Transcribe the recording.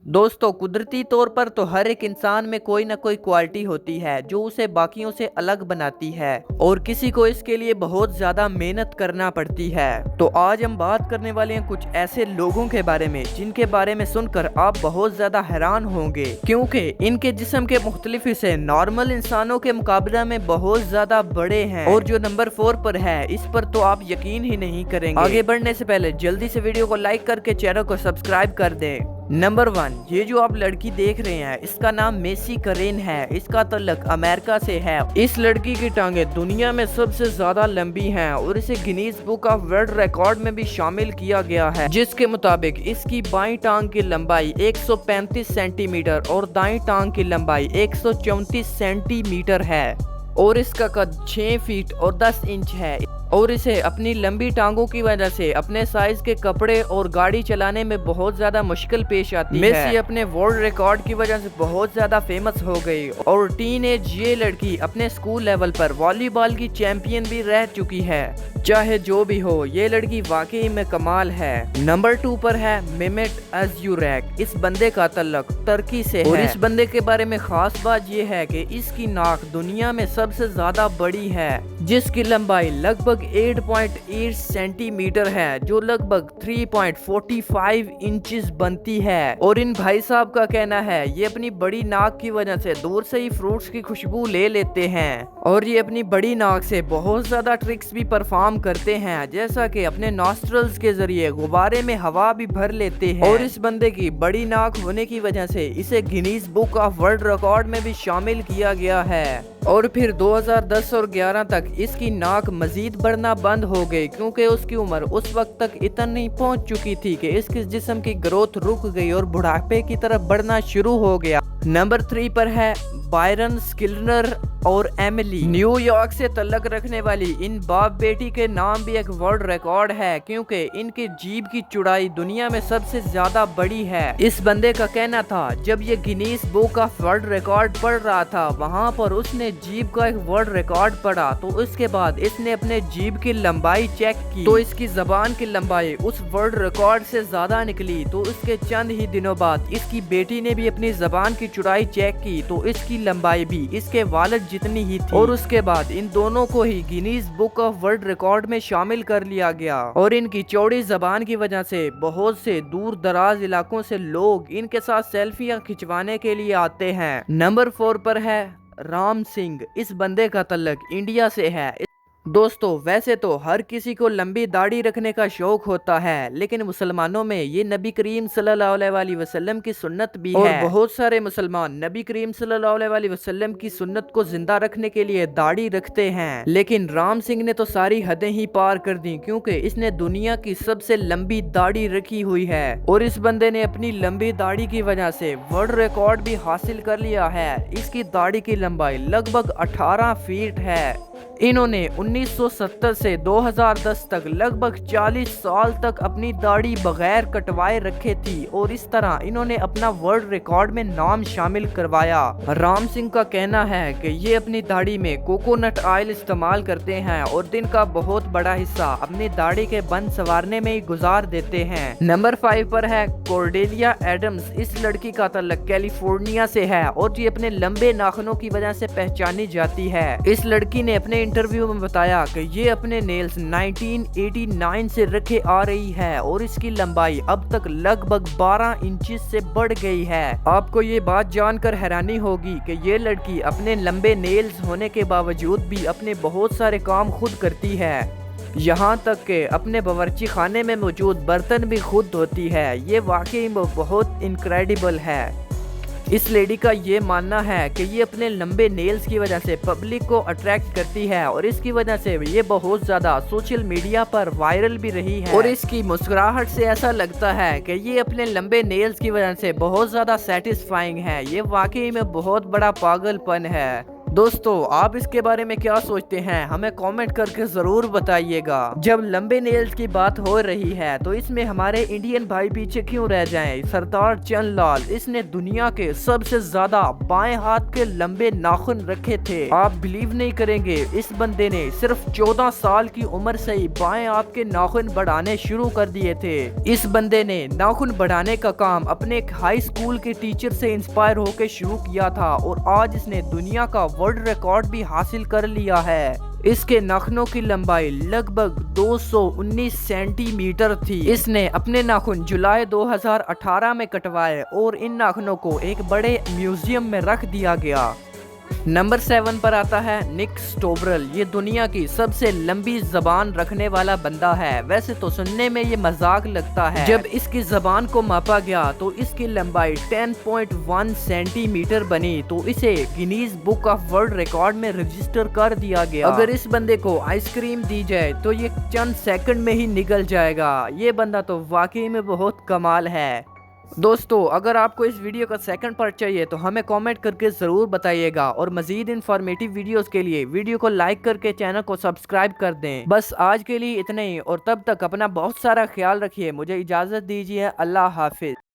दोस्तों, कुदरती तौर पर तो हर एक इंसान में कोई ना कोई क्वालिटी होती है जो उसे बाकियों से अलग बनाती है और किसी को इसके लिए बहुत ज्यादा मेहनत करना पड़ती है। तो आज हम बात करने वाले हैं कुछ ऐसे लोगों के बारे में जिनके बारे में सुनकर आप बहुत ज्यादा हैरान होंगे, क्योंकि इनके जिस्म के मुख्तलिफ हिस्से नॉर्मल इंसानों के मुकाबले में बहुत ज्यादा बड़े हैं। और जो नंबर 4 पर है, इस पर तो आप यकीन ही नहीं करेंगे। आगे बढ़ने से पहले जल्दी से वीडियो को लाइक करके चैनल को सब्सक्राइब कर दें। नंबर 1, ये जो आप लड़की देख रहे हैं इसका नाम मेसी करेन है। इसका तल्लक अमेरिका से है। इस लड़की की टांगें दुनिया में सबसे ज्यादा लंबी हैं और इसे Guinness book of world record में भी शामिल किया गया है, जिसके मुताबिक इसकी बाईं टांग की लंबाई 135 सेंटीमीटर और दाईं टांग की लंबाई 134 सेंटीमीटर है और इसका कद 6 फीट और 10 इंच है। और इसे अपनी लंबी टांगों की वजह से अपने साइज के कपड़े और गाड़ी चलाने में बहुत ज्यादा मुश्किल पेश आती है। मेसी अपने वर्ल्ड रिकॉर्ड की वजह से बहुत ज्यादा फेमस हो गई और टीनेज ये लड़की अपने स्कूल लेवल पर वॉलीबॉल की चैंपियन भी रह चुकी है। चाहे जो भी हो, ये लड़की वाकई में कमाल है। नंबर 2 पर है मेमेट अज़युरैक। इस बंदे का तल्लक तुर्की से है और इस बंदे के बारे में खास बात ये है कि इसकी नाक दुनिया में सबसे ज्यादा बड़ी है, जिसकी लंबाई लगभग 8.8 सेंटीमीटर है, जो लगभग 3.45 इंचेस बनती है। और इन भाई साहब का कहना है ये अपनी बड़ी नाक की वजह से दूर से ही फ्रूट्स की खुशबू ले लेते हैं और ये अपनी बड़ी नाक से बहुत ज्यादा ट्रिक्स भी परफॉर्म करते हैं, जैसा कि अपने नॉस्ट्रल्स के जरिए गुब्बारे में हवा भी भर लेते हैं। और इस बंदे की बड़ी नाक होने की वजह से इसे Guinness book of world record में भी शामिल किया गया है। और फिर 2010 और 11 तक इसकी नाक मजीद बढ़ना बंद हो गई, क्योंकि उसकी उम्र उस वक्त तक इतनी पहुंच चुकी थी कि इसके जिस्म की ग्रोथ रुक गई और बुढ़ापे की तरफ बढ़ना शुरू हो गया। नंबर 3 पर है बायरन स्किलनर और एमिली। न्यूयॉर्क से तल्लक रखने वाली इन बाप बेटी के नाम भी एक वर्ल्ड रिकॉर्ड है, क्योंकि इनकी जीभ की चौड़ाई दुनिया में सबसे ज्यादा बड़ी है। इस बंदे का कहना था जब ये Guinness book of world record पढ़ रहा था, वहाँ पर उसने जीभ का एक वर्ल्ड रिकॉर्ड पढ़ा, तो उसके बाद इसने अपने जीभ की लंबाई चेक की तो इसकी जबान की लंबाई उस वर्ल्ड रिकॉर्ड से ज्यादा निकली। तो उसके चंद ही दिनों बाद इसकी बेटी ने भी अपनी जबान की चौड़ाई चेक की तो इसकी लंबाई भी इसके वालिद जितनी ही थी। और उसके बाद इन दोनों को ही Guinness book of world record में शामिल कर लिया गया। और इनकी चौड़ी जबान की वजह से बहुत से दूर दराज इलाकों से लोग इनके साथ सेल्फियां खिंचवाने के लिए आते हैं। नंबर 4 पर है राम सिंह। इस बंदे का तल्लक इंडिया से है। दोस्तों, वैसे तो हर किसी को लंबी दाढ़ी रखने का शौक होता है, लेकिन मुसलमानों में ये नबी करीम सल्लल्लाहु अलैहि वसल्लम की सुन्नत भी है और बहुत सारे मुसलमान नबी करीम सल्लल्लाहु अलैहि वसल्लम की सुन्नत को जिंदा रखने के लिए दाढ़ी रखते हैं। लेकिन राम सिंह ने तो सारी हदें ही पार कर दी, क्योंकि इसने दुनिया की सबसे लंबी दाढ़ी रखी हुई है और इस बंदे ने अपनी लंबी दाढ़ी की वजह से वर्ल्ड रिकॉर्ड भी हासिल कर लिया है। इसकी दाढ़ी की लंबाई लगभग 18 फीट है। इन्होंने 1970 से 2010 तक लगभग 40 साल तक अपनी दाढ़ी बगैर कटवाए रखे थी और इस तरह इन्होंने अपना वर्ल्ड रिकॉर्ड में नाम शामिल करवाया। राम सिंह का कहना है कि ये अपनी दाढ़ी में कोकोनट ऑयल इस्तेमाल करते हैं और दिन का बहुत बड़ा हिस्सा अपनी दाढ़ी के बन संवारने में ही गुजार देते हैं। नंबर 5 पर है कॉर्डेलिया एडम्स। इस लड़की का तल्लक कैलिफोर्निया से है और ये अपने लंबे नाखूनों की वजह से पहचानी जाती है। इस लड़की ने अपने इंटरव्यू में बताया कि ये अपने नेल्स 1989 से रखे आ रही है और इसकी लंबाई अब तक लगभग 12 इंचेस से बढ़ गई है। आपको ये बात जानकर हैरानी होगी कि ये लड़की अपने लंबे नेल्स होने के बावजूद भी अपने बहुत सारे काम खुद करती है, यहाँ तक कि अपने बावर्ची खाने में मौजूद बर्तन भी खुद धोती है। ये वाकई में बहुत इनक्रेडिबल है। इस लेडी का ये मानना है कि ये अपने लंबे नेल्स की वजह से पब्लिक को अट्रैक्ट करती है और इसकी वजह से ये बहुत ज्यादा सोशल मीडिया पर वायरल भी रही है। और इसकी मुस्कुराहट से ऐसा लगता है कि ये अपने लंबे नेल्स की वजह से बहुत ज्यादा सेटिस्फाइंग है। ये वाकई में बहुत बड़ा पागलपन है। दोस्तों आप इसके बारे में क्या सोचते हैं, हमें कमेंट करके जरूर बताइएगा। जब लंबे नेल्स की बात हो रही है तो इसमें हमारे इंडियन भाई पीछे क्यों रह जाएं। सरदार चंदलाल, इसने दुनिया के सबसे ज्यादा बाएं हाथ के लंबे नाखून रखे थे। आप बिलीव नहीं करेंगे, इस बंदे ने सिर्फ 14 साल की उम्र से ही बाएं हाथ के नाखून बढ़ाने शुरू कर दिए थे। इस बंदे ने नाखून बढ़ाने का काम अपने एक हाई स्कूल के टीचर से इंस्पायर होकर शुरू किया था और आज इसने दुनिया का वर्ल्ड रिकॉर्ड भी हासिल कर लिया है। इसके नाखूनों की लंबाई लगभग 219 सेंटीमीटर थी। इसने अपने नाखून जुलाई 2018 में कटवाए और इन नाखूनों को एक बड़े म्यूजियम में रख दिया गया। नंबर 7 पर आता है निक स्टोबरल। ये दुनिया की सबसे लंबी जबान रखने वाला बंदा है। वैसे तो सुनने में ये मजाक लगता है, जब इसकी जबान को मापा गया तो इसकी लंबाई 10.1 सेंटीमीटर बनी, तो इसे Guinness book of world record में रजिस्टर कर दिया गया। अगर इस बंदे को आइसक्रीम दी जाए तो ये चंद सेकंड में ही निकल जाएगा। ये बंदा तो वाकई में बहुत कमाल है। दोस्तों अगर आपको इस वीडियो का सेकंड पार्ट चाहिए तो हमें कमेंट करके ज़रूर बताइएगा और मज़ीद इन्फॉर्मेटिव वीडियोस के लिए वीडियो को लाइक करके चैनल को सब्सक्राइब कर दें। बस आज के लिए इतना ही और तब तक अपना बहुत सारा ख्याल रखिए। मुझे इजाज़त दीजिए। अल्लाह हाफिज़।